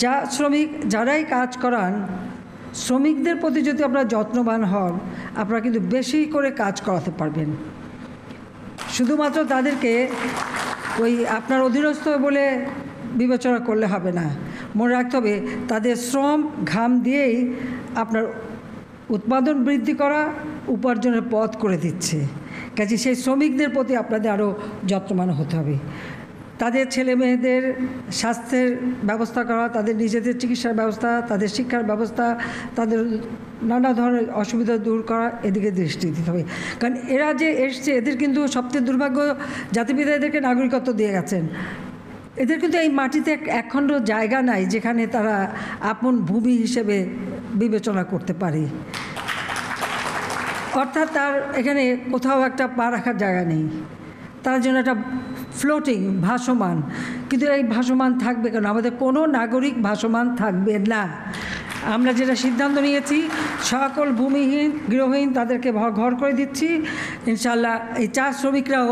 চা শ্রমিক যারাই কাজ করান, শ্রমিকদের প্রতি যদি আপনারা যত্নবান হন, আপনারা কিন্তু বেশি করে কাজ করাতে পারবেন। শুধুমাত্র তাদেরকে ওই আপনার অধীনস্থ বলে বিবেচনা করলে হবে না। মনে রাখতে হবে তাদের শ্রম ঘাম দিয়েই আপনার উৎপাদন বৃদ্ধি করা উপার্জনের পথ করে দিচ্ছে। কাজে সেই শ্রমিকদের প্রতি আপনাদের আরও যত্নবান হতে হবে। তাদের ছেলে মেয়েদের স্বাস্থ্যের ব্যবস্থা করা, তাদের নিজেদের চিকিৎসার ব্যবস্থা, তাদের শিক্ষার ব্যবস্থা, তাদের নানা ধরনের অসুবিধা দূর করা, এদিকে দৃষ্টি দিতে হবে। কারণ এরা যে এসছে, এদের কিন্তু সবচেয়ে দুর্ভাগ্য, জাতিপিতা এদেরকে নাগরিকত্ব দিয়ে গেছেন। এদের কিন্তু এই মাটিতে একখণ্ড জায়গা নাই যেখানে তারা আপন ভূমি হিসেবে বিবেচনা করতে পারে। অর্থাৎ তার এখানে কোথাও একটা পা রাখার জায়গা নেই, তার জন্য একটা ফ্লোটিং, ভাসমান। কিন্তু এই ভাসমান থাকবে কেন? আমাদের কোনো নাগরিক ভাসমান থাকবে না। আমরা যেটা সিদ্ধান্ত নিয়েছি, সকল ভূমিহীন গৃহহীন তাদেরকে ঘর করে দিচ্ছি। ইনশাল্লাহ এই চা শ্রমিকরাও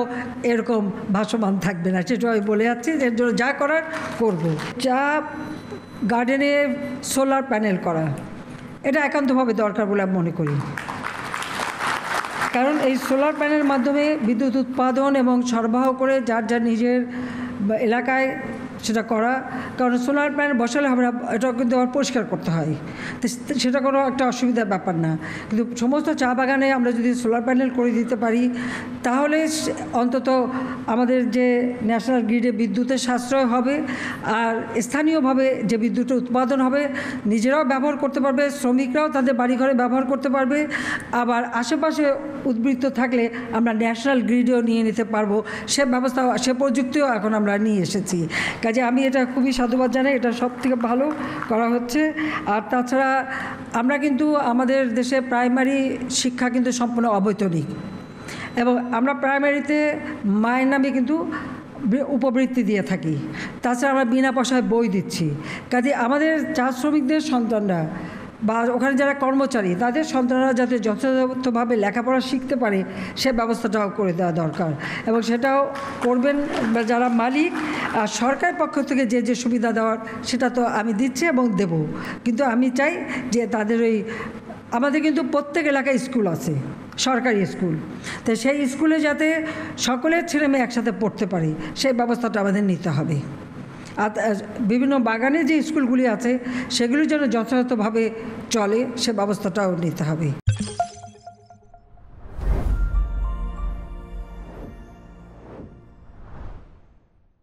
এরকম ভাসমান থাকবে না, সেটা আমি বলে যাচ্ছি। এর জন্য যা করার করব। চা গার্ডেনে সোলার প্যানেল করা, এটা একান্তভাবে দরকার বলে আমি মনে করি। কারণ এই সোলার প্যানেলের মাধ্যমে বিদ্যুৎ উৎপাদন এবং সরবরাহ করে যার যার নিজের এলাকায় সেটা করা। কারণ সোলার প্যানেল বসালে হবে না, এটা কিন্তু আবার পরিষ্কার করতে হয়, তো সেটা কোনো একটা অসুবিধার ব্যাপার না। কিন্তু সমস্ত চা বাগানে আমরা যদি সোলার প্যানেল করে দিতে পারি, তাহলে অন্তত আমাদের যে ন্যাশনাল গ্রিডে বিদ্যুতের সাশ্রয় হবে, আর স্থানীয়ভাবে যে বিদ্যুতের উৎপাদন হবে নিজেরাও ব্যবহার করতে পারবে, শ্রমিকরাও তাদের বাড়িঘরে ব্যবহার করতে পারবে। আবার আশেপাশে উদ্বৃত্ত থাকলে আমরা ন্যাশনাল গ্রিডেও নিয়ে নিতে পারবো। সে ব্যবস্থা, সে প্রযুক্তিও এখন আমরা নিয়ে এসেছি। কাজে আমি এটা খুবই সাধুবাদ জানাই, এটা সব থেকে ভালো করা হচ্ছে। আর তাছাড়া আমরা কিন্তু আমাদের দেশে প্রাইমারি শিক্ষা কিন্তু সম্পূর্ণ অবৈতনিক, এবং আমরা প্রাইমারিতে মায়ের নামে কিন্তু উপবৃত্তি দিয়ে থাকি। তাছাড়া আমরা বিনা পয়সায় বই দিচ্ছি। কাজে আমাদের চা শ্রমিকদের সন্তানরা বা ওখানে যারা কর্মচারী, তাদের সন্তানরা যাতে যথাযথভাবে লেখাপড়া শিখতে পারে, সে ব্যবস্থাটাও করে দেওয়া দরকার। এবং সেটাও করবেন যারা মালিক। আর সরকারের পক্ষ থেকে যে যে সুবিধা দেওয়ার, সেটা তো আমি দিচ্ছি এবং দেব। কিন্তু আমি চাই যে তাদের ওই, আমাদের কিন্তু প্রত্যেক এলাকায় স্কুল আছে, সরকারি স্কুল, তো সেই স্কুলে যাতে সকলের ছেলে মেয়ে একসাথে পড়তে পারে, সেই ব্যবস্থাটা আমাদের নিতে হবে। আর বিভিন্ন বাগানে যে স্কুলগুলি আছে, সেগুলি যেন যথাযথভাবে চলে, সে ব্যবস্থাটাও নিতে হবে।